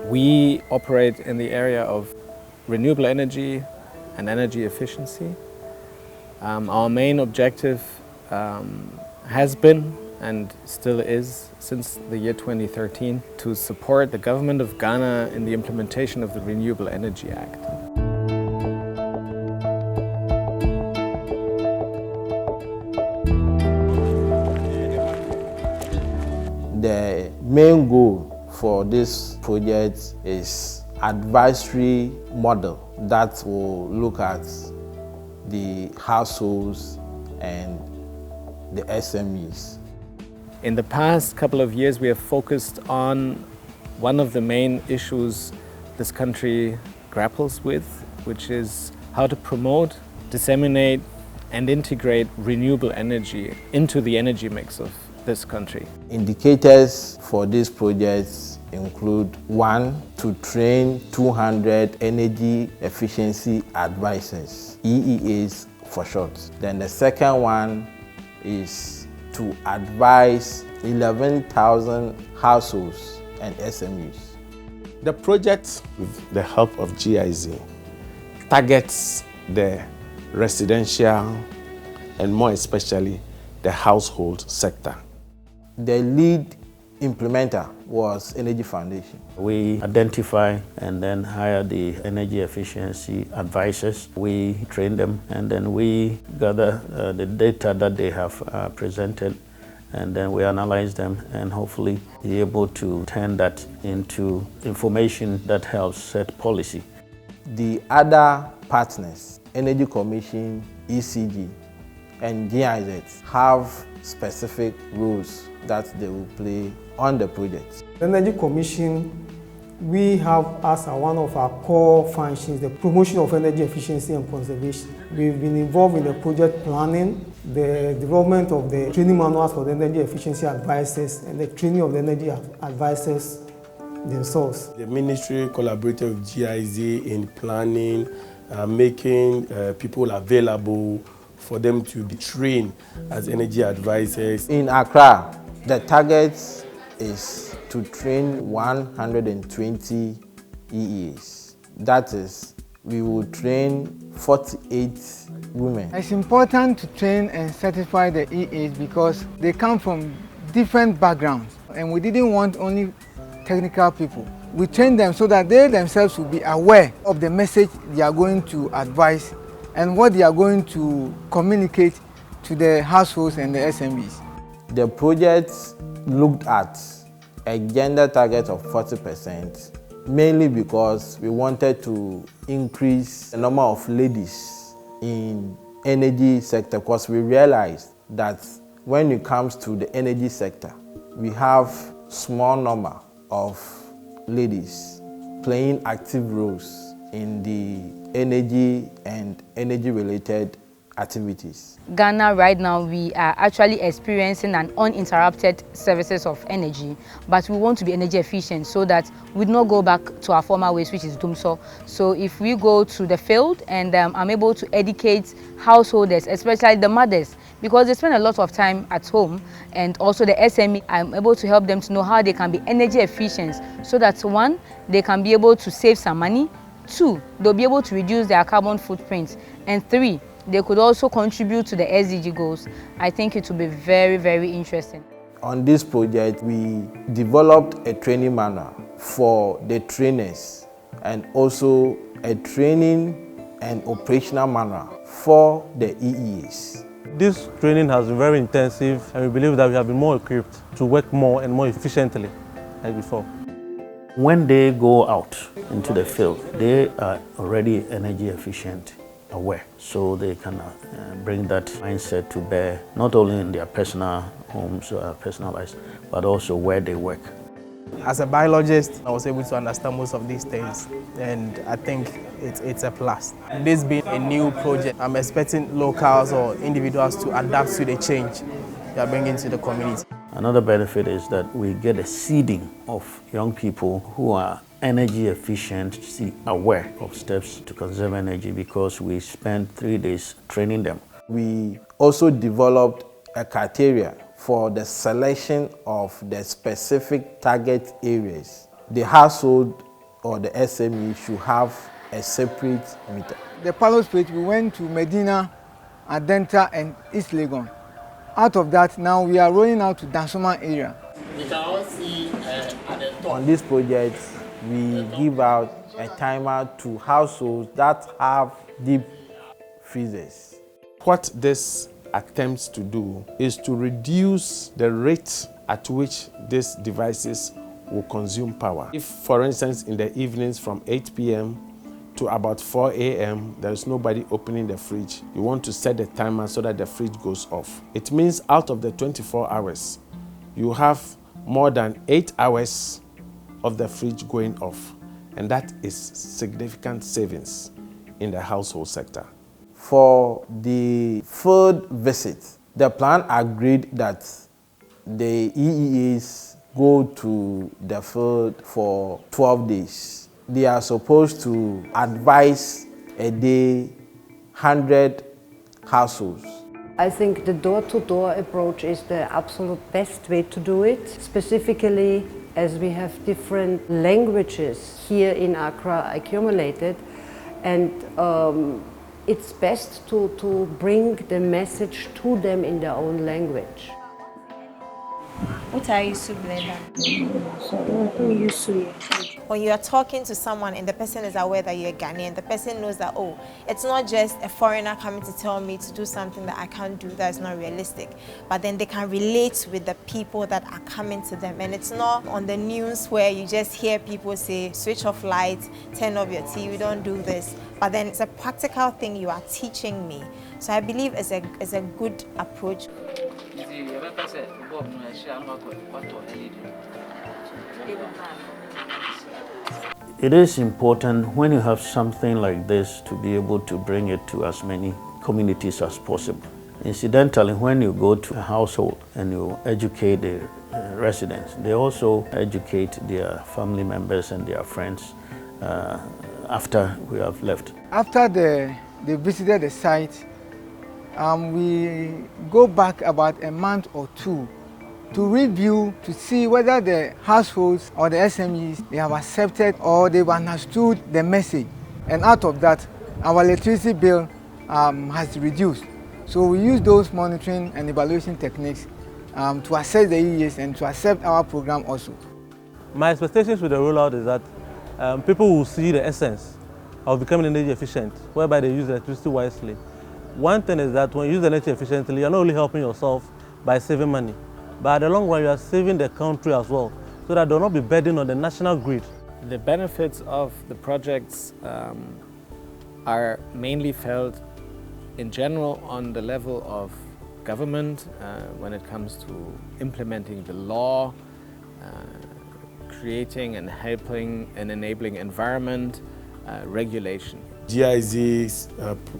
We operate in the area of renewable energy and energy efficiency. Our main objective has been and still is, since the year 2013, to support the government of Ghana in the implementation of the Renewable Energy Act. The main goal for this project is advisory model that will look at the households and the SMEs. In the past couple of years, we have focused on one of the main issues this country grapples with, which is how to promote, disseminate, and integrate renewable energy into the energy mix of this country. Indicators for these projects include: 1, to train 200 Energy Efficiency Advisors, EEAs for short. Then the second one is to advise 11,000 households and SMEs. The project, with the help of GIZ, targets the residential and more especially the household sector. The lead implementer was Energy Foundation. We identify and then hire the energy efficiency advisors. We train them and then we gather the data that they have presented, and then we analyze them and hopefully be able to turn that into information that helps set policy. The other partners, Energy Commission, ECG, and GIZ, have specific roles that they will play on the project. The Energy Commission, we have as one of our core functions the promotion of energy efficiency and conservation. We've been involved in the project planning, the development of the training manuals for the energy efficiency advisors, and the training of the energy advisors themselves. The ministry collaborated with GIZ in planning, making people available for them to be trained as energy advisors. In Accra, the target is to train 120 EEAs. That is, we will train 48 women. It's important to train and certify the EEAs because they come from different backgrounds, and we didn't want only technical people. We train them so that they themselves will be aware of the message they are going to advise and what they are going to communicate to the households and the SMEs. The project looked at a gender target of 40%, mainly because we wanted to increase the number of ladies in energy sector, because we realized that when it comes to the energy sector, we have small number of ladies playing active roles in the energy and energy-related activities. Ghana right now, we are actually experiencing an uninterrupted services of energy, but we want to be energy efficient so that we do not go back to our former ways, which is dumso. So if we go to the field and I'm able to educate householders, especially the mothers, because they spend a lot of time at home, and also the SME, I'm able to help them to know how they can be energy efficient so that 1, they can be able to save some money, 2, they'll be able to reduce their carbon footprint, and 3, they could also contribute to the SDG goals. I think it will be very, very interesting. On this project, we developed a training manual for the trainers and also a training and operational manual for the EEAs. This training has been very intensive, and we believe that we have been more equipped to work more and more efficiently than before. When they go out into the field, they are already energy efficient aware, so they can bring that mindset to bear not only in their personal homes or personal lives, but also where they work. As a biologist, I was able to understand most of these things, and I think it's a plus. This being a new project, I'm expecting locals or individuals to adapt to the change they are bringing to the community. Another benefit is that we get a seeding of young people who are energy efficiency aware of steps to conserve energy, because we spent 3 days training them. We also developed a criteria for the selection of the specific target areas. The household or the SME should have a separate meter. The pilot phase, we went to Medina, Adenta, and East Legon. Out of that, now we are rolling out to Dansoma area. We can all see at the top. On this project, we give out a timer to households that have deep freezers. What this attempts to do is to reduce the rate at which these devices will consume power. If, for instance, in the evenings from 8 p.m. to about 4 a.m., there is nobody opening the fridge, you want to set the timer so that the fridge goes off. It means out of the 24 hours, you have more than 8 hours of the fridge going off. And that is significant savings in the household sector. For the field visit, the plan agreed that the EEAs go to the field for 12 days. They are supposed to advise a day 100 households. I think the door-to-door approach is the absolute best way to do it, specifically as we have different languages here in Accra accumulated, and it's best to bring the message to them in their own language. What are you When you are talking to someone and the person is aware that you're Ghanaian, the person knows that, oh, it's not just a foreigner coming to tell me to do something that I can't do, that's not realistic. But then they can relate with the people that are coming to them. And it's not on the news where you just hear people say, switch off lights, turn off your TV, don't do this. But then it's a practical thing you are teaching me. So I believe it's a good approach. It is important when you have something like this to be able to bring it to as many communities as possible. Incidentally, when you go to a household and you educate the residents, they also educate their family members and their friends after we have left. After they visited the site, we go back about a month or two to review, to see whether the households or the SMEs, they have accepted or they've understood the message. And out of that, our electricity bill has reduced. So we use those monitoring and evaluation techniques to assess the EEAs and to accept our program also. My expectations with the rollout is that people will see the essence of becoming energy efficient, whereby they use electricity wisely. One thing is that when you use energy efficiently, you're not only helping yourself by saving money, but in the long run, you are saving the country as well, so that they'll not be burdened on the national grid. The benefits of the projects are mainly felt in general on the level of government when it comes to implementing the law, creating and helping and enabling environment, regulation. GIZ's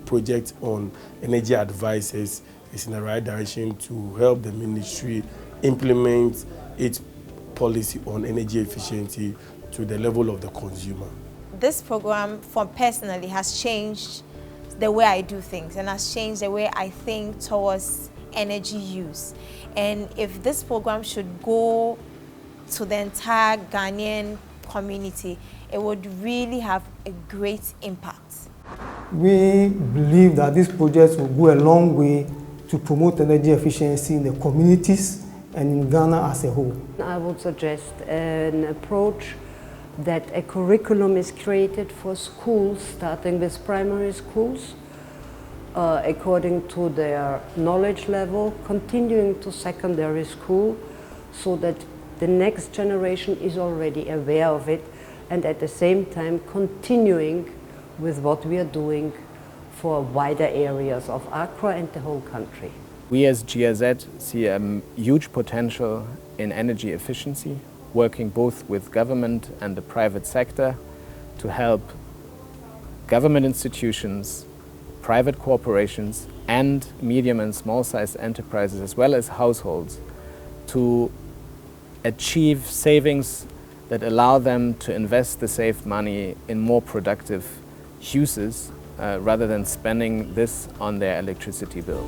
project on energy advisors is in the right direction to help the ministry implement its policy on energy efficiency to the level of the consumer. This program, for personally, has changed the way I do things and has changed the way I think towards energy use. And if this program should go to the entire Ghanaian community, it would really have a great impact. We believe that these projects will go a long way to promote energy efficiency in the communities and in Ghana as a whole. I would suggest an approach that a curriculum is created for schools, starting with primary schools, according to their knowledge level, continuing to secondary school, so that the next generation is already aware of it, and at the same time continuing with what we are doing for wider areas of Accra and the whole country. We as GIZ see a huge potential in energy efficiency, working both with government and the private sector to help government institutions, private corporations, and medium and small-sized enterprises, as well as households, to achieve savings that allow them to invest the saved money in more productive uses rather than spending this on their electricity bill.